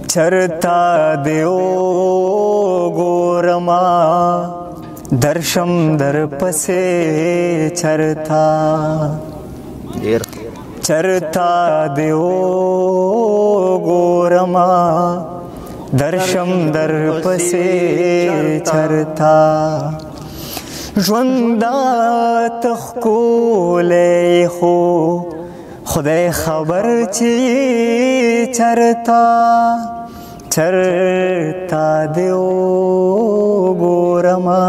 चरता देओ गोरमा दर्शम दर्पसे चरता चरता देओ गोरमा दर्शम दर्पसे चरता ژوندا تخکولې خو خدای خبر چې چرتا چرتا دیو ګورما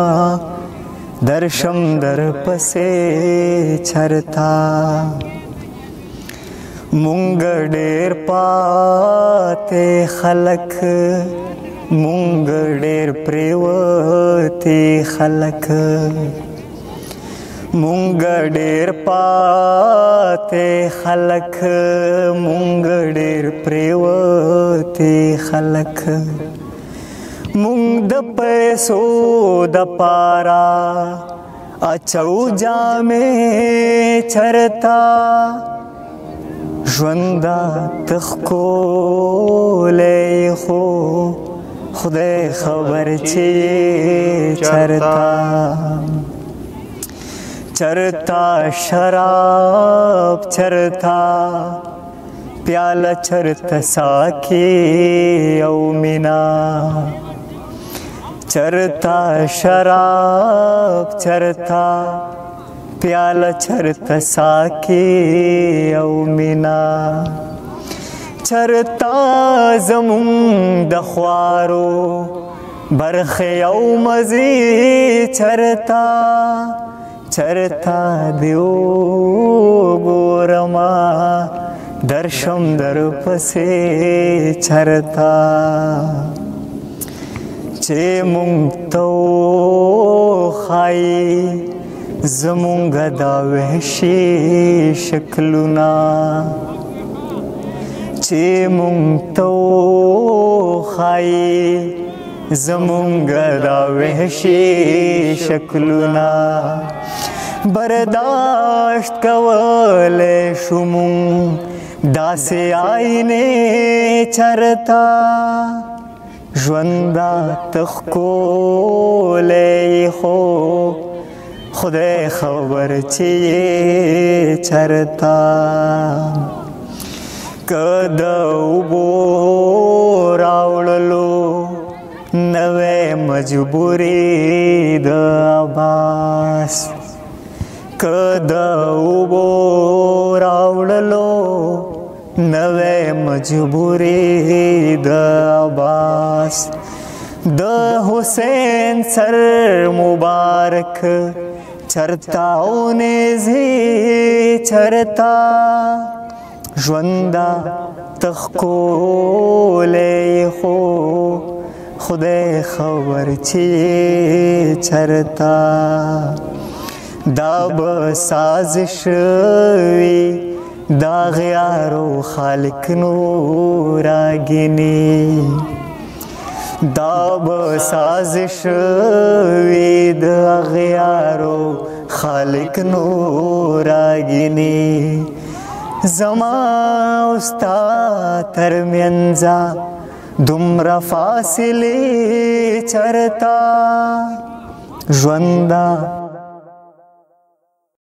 درشم در پسې چرتا مونږ ډېر پاتې خلک مونږ ډېر پریوتې خلک مونږ ډېر پاتې خلک مونږ ډېر پریوتې خلک مونږ د پیسو د پارا اچو جامې چرتا ژوندا تخکولې خو خدای خبر چې چرتا چرتا شراب چرتا پیاله چرتا ساکی او مینا چرتا شراب چرتا پیاله چرتا ساکی او مینا چرتا زمون د خوارو برخه او مزي چرتا چرتا دیو ګورما درشم در پسې چرتا چې مونږ تو خای زمونږ دا وحشي شکلونه چې مونږ تو خای زمونږ دا وحشي شکلونه برداشت کولی شو مونږ داسې آینې چرتا ژوندا تخکولی خو خدای خبر چې چرتا که د اوبو راوړلو نوې مجبوري د عباس که د اوبو راوړلو نوې مجبوري د عباس د حسین سر مبارک چرتا او نزی چرتا ژوندا تخکولې خو خدای خبر چې چرتا دا به سازش وي دا غیارو خالق نو راګینی دا به سازش وي دا غیارو خالق نو راګینی زما استا ترمنځه دومره فاصلې چرتا ژوندا